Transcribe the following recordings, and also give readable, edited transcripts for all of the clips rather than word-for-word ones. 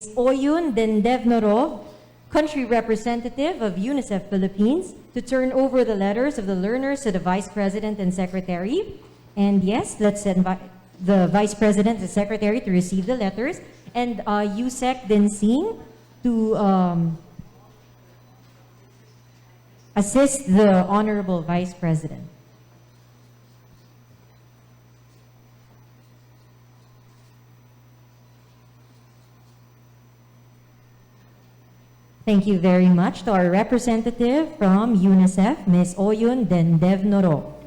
Oyun Dendevnorov, country representative of UNICEF Philippines, to turn over the letters of the learners to the Vice President and Secretary. And yes, let's invite the Vice President and Secretary to receive the letters, and Yusek Densing to assist the Honorable Vice President. Thank you very much to our representative from UNICEF, Ms. Oyun Dendevnorov.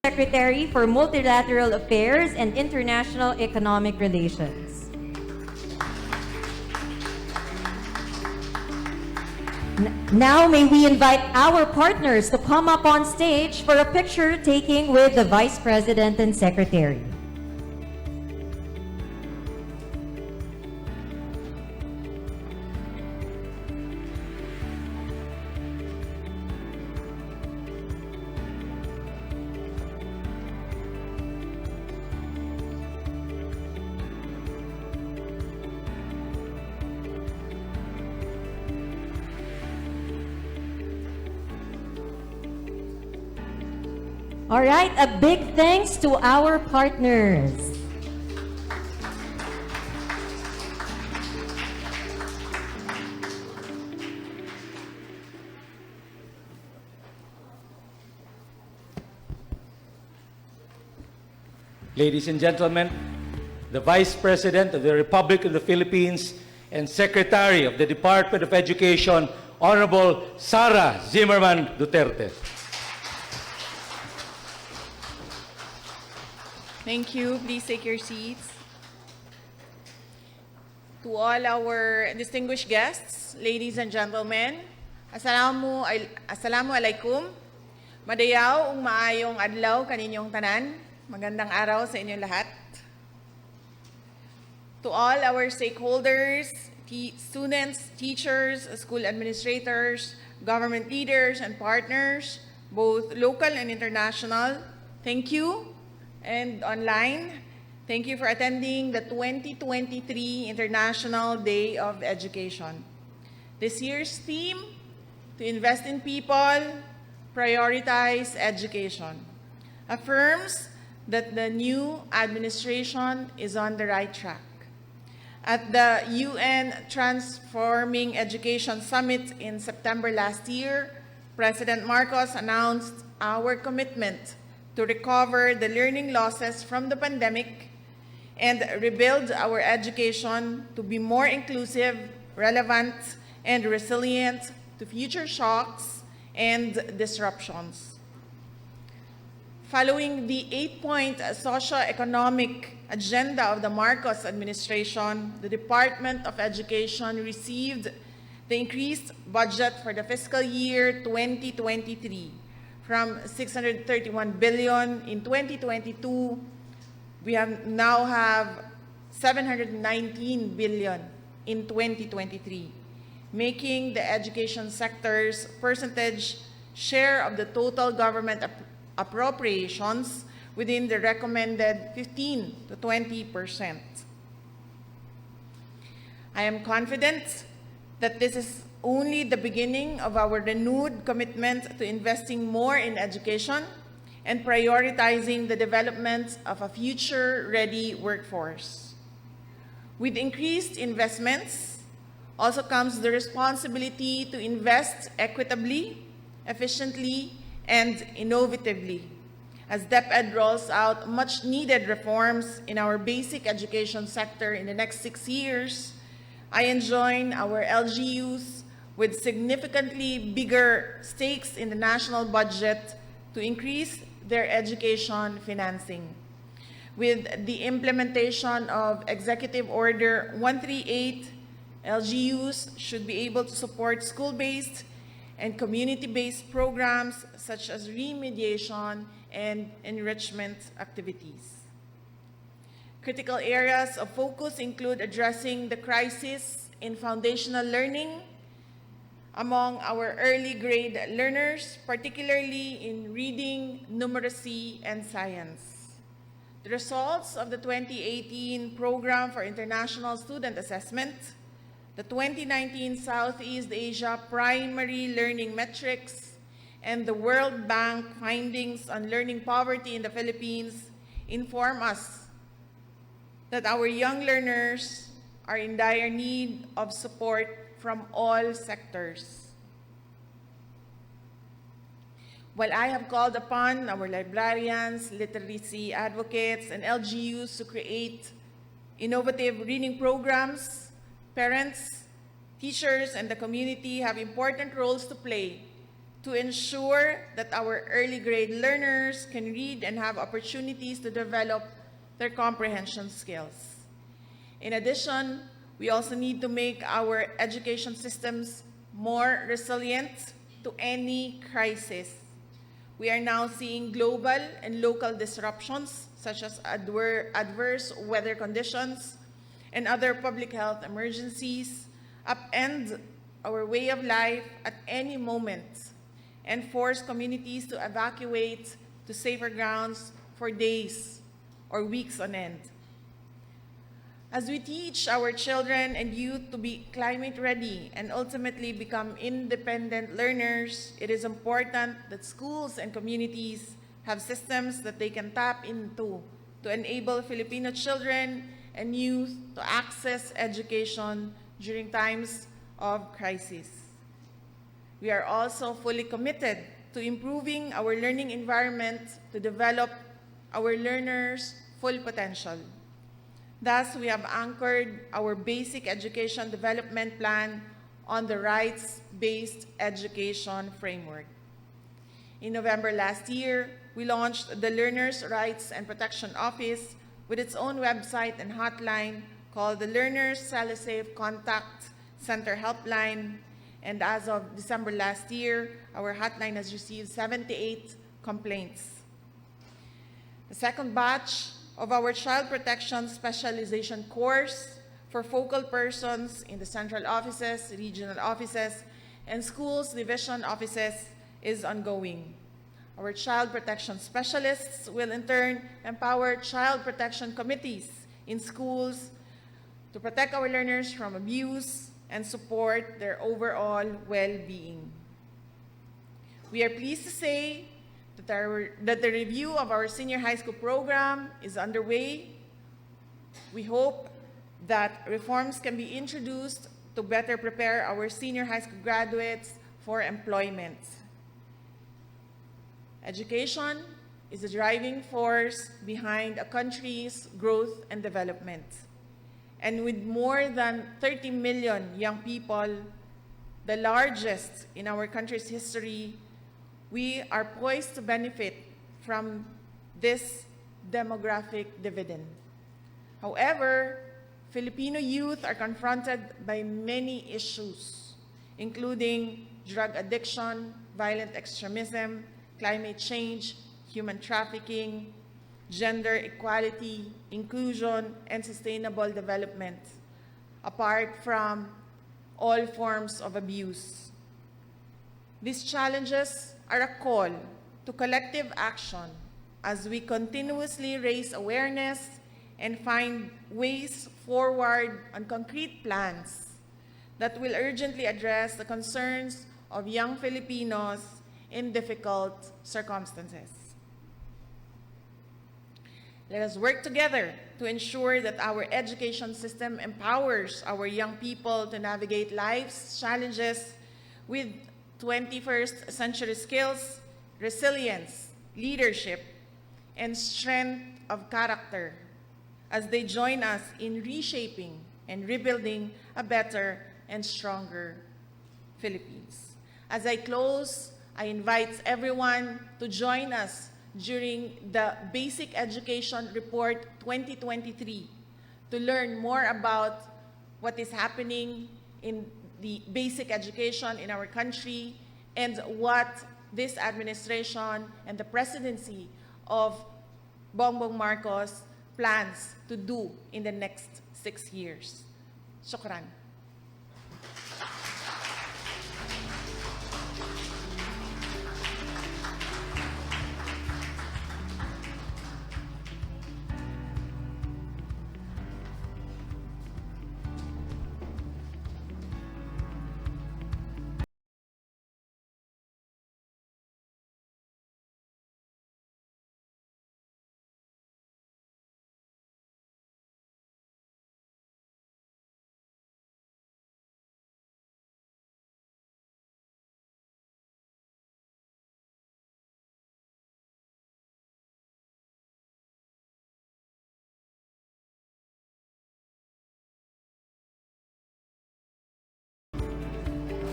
Secretary for Multilateral Affairs and International Economic Relations. Now may we invite our partners to come up on stage for a picture taking with the Vice President and Secretary. All right, a big thanks to our partners. Ladies and gentlemen, the Vice President of the Republic of the Philippines and Secretary of the Department of Education, Honorable Sara Duterte. Thank you. Please take your seats. To all our distinguished guests, ladies and gentlemen, Assalamu alaikum. Madayaw ug maayong adlaw kaninyong tanan. Magandang araw sa inyong lahat. To all our stakeholders, students, teachers, school administrators, government leaders, and partners, both local and international, thank you. And online, thank you for attending the 2023 International Day of Education. This year's theme, to invest in people, prioritize education, affirms that the new administration is on the right track. At the UN Transforming Education Summit in September last year, President Marcos announced our commitment to recover the learning losses from the pandemic and rebuild our education to be more inclusive, relevant, and resilient to future shocks and disruptions. Following the 8-point socio-economic agenda of the Marcos administration, the Department of Education received the increased budget for the fiscal year 2023 from 631 billion in 2022. We now have 719 billion in 2023, making the education sector's percentage share of the total government appropriations within the recommended 15 to 20%. I am confident that this is only the beginning of our renewed commitment to investing more in education and prioritizing the development of a future-ready workforce. With increased investments also comes the responsibility to invest equitably, efficiently, and innovatively. As Deped rolls out much-needed reforms in our basic education sector in the next 6 years, I enjoin our LGUs with significantly bigger stakes in the national budget to increase their education financing. With the implementation of Executive Order 138, LGUs should be able to support school-based and community-based programs such as remediation and enrichment activities. Critical areas of focus include addressing the crisis in foundational learning among our early grade learners, particularly in reading, numeracy, and science. The results of the 2018 Program for International Student Assessment, the 2019 Southeast Asia Primary Learning Metrics, and the World Bank findings on learning poverty in the Philippines inform us that our young learners are in dire need of support from all sectors. While I have called upon our librarians, literacy advocates, and LGUs to create innovative reading programs, parents, teachers, and the community have important roles to play to ensure that our early grade learners can read and have opportunities to develop their comprehension skills. In addition, we also need to make our education systems more resilient to any crisis. We are now seeing global and local disruptions such as adverse weather conditions and other public health emergencies upend our way of life at any moment and force communities to evacuate to safer grounds for days or weeks on end. As we teach our children and youth to be climate ready and ultimately become independent learners, it is important that schools and communities have systems that they can tap into to enable Filipino children and youth to access education during times of crisis. We are also fully committed to improving our learning environment to develop our learners' full potential. Thus, we have anchored our basic education development plan on the rights-based education framework. In November last year, we launched the Learners' Rights and Protection Office with its own website and hotline called the Learners' SaliSafe Contact Center Helpline, And as of December last year, our hotline has received 78 complaints. The second batch of our Child Protection Specialization course for focal persons in the central offices, regional offices, and schools division offices is ongoing. Our child protection specialists will in turn empower child protection committees in schools to protect our learners from abuse and support their overall well-being. We are pleased to say that the review of our senior high school program is underway. We hope that reforms can be introduced to better prepare our senior high school graduates for employment. Education is the driving force behind a country's growth and development. And with more than 30 million young people, the largest in our country's history, we are poised to benefit from this demographic dividend. However, Filipino youth are confronted by many issues, including drug addiction, violent extremism, climate change, human trafficking, gender equality, inclusion, and sustainable development, apart from all forms of abuse. These challenges are a call to collective action as we continuously raise awareness and find ways forward on concrete plans that will urgently address the concerns of young Filipinos in difficult circumstances. Let us work together to ensure that our education system empowers our young people to navigate life's challenges with 21st century skills, resilience, leadership, and strength of character as they join us in reshaping and rebuilding a better and stronger Philippines. As I close, I invite everyone to join us during the Basic Education Report 2023 to learn more about what is happening in the basic education in our country and what this administration and the presidency of Bongbong Marcos plans to do in the next 6 years. Shukran.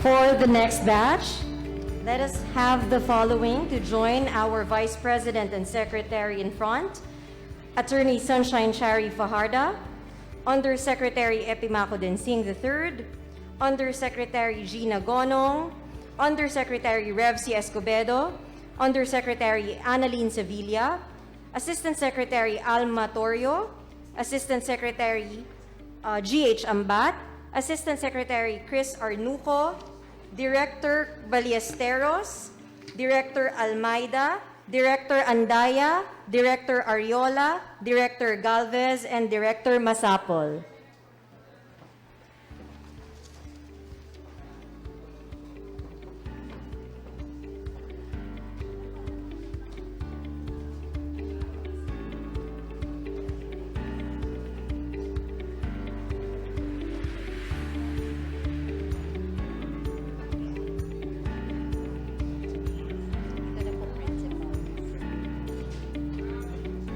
For the next batch, let us have the following to join our Vice President and Secretary in front: Attorney Sunshine Shari Fajarda, Undersecretary Epimaco Densing III, Undersecretary Gina Gonong, Undersecretary Revsi Escobedo, Undersecretary Annalyn Sevilla, Assistant Secretary Alma Torrio, Assistant Secretary G.H. Ambat, Assistant Secretary Chris Arnuco, Director Ballesteros, Director Almeida, Director Andaya, Director Ariola, Director Galvez, and Director Masapol.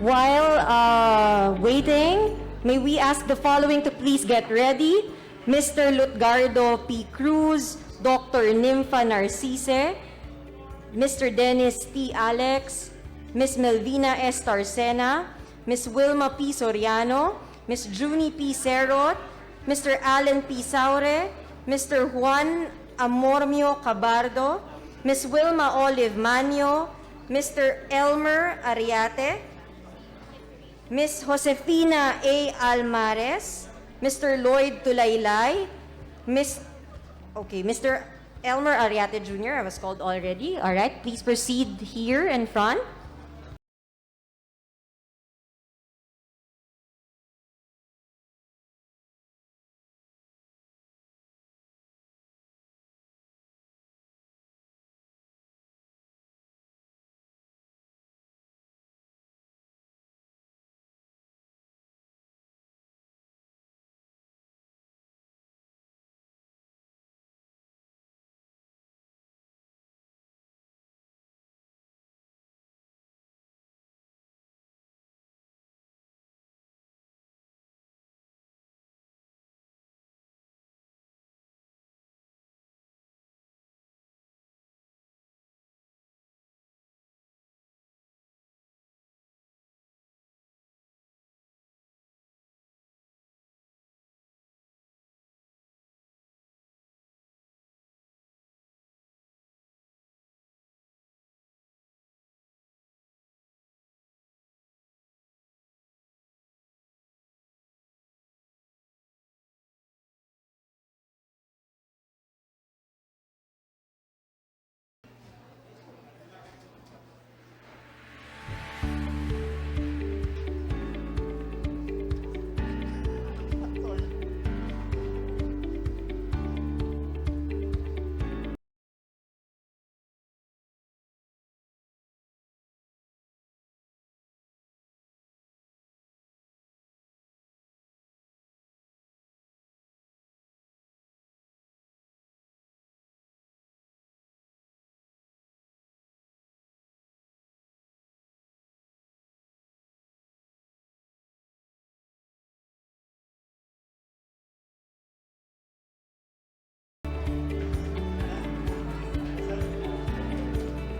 While waiting, may we ask the following to please get ready: Mr. Lutgardo P. Cruz, Dr. Nympha Narcisse, Mr. Dennis T. Alex, Ms. Melvina S. Tarcena, Ms. Wilma P. Soriano, Ms. Junie P. Serot, Mr. Allen P. Saure, Mr. Juan Amormio Cabardo, Ms. Wilma Olive Manio, Mr. Elmer Ariate, Ms. Josefina A. Almares, Mr. Lloyd Tulaylay, Mr. Elmer Ariate Jr., I was called already. All right, please proceed here in front.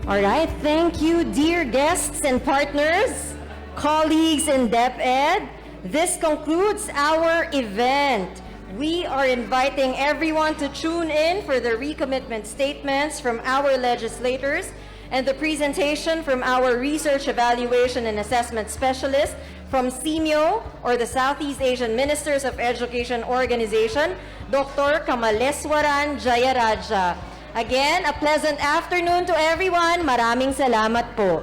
All right, thank you, dear guests and partners, colleagues in Deped. This concludes our event. We are inviting everyone to tune in for the recommitment statements from our legislators and the presentation from our Research Evaluation and Assessment Specialist from SEMIO, or the Southeast Asian Ministers of Education Organization, Dr. Kamaleswaran Jayaraja. Again, a pleasant afternoon to everyone. Maraming salamat po.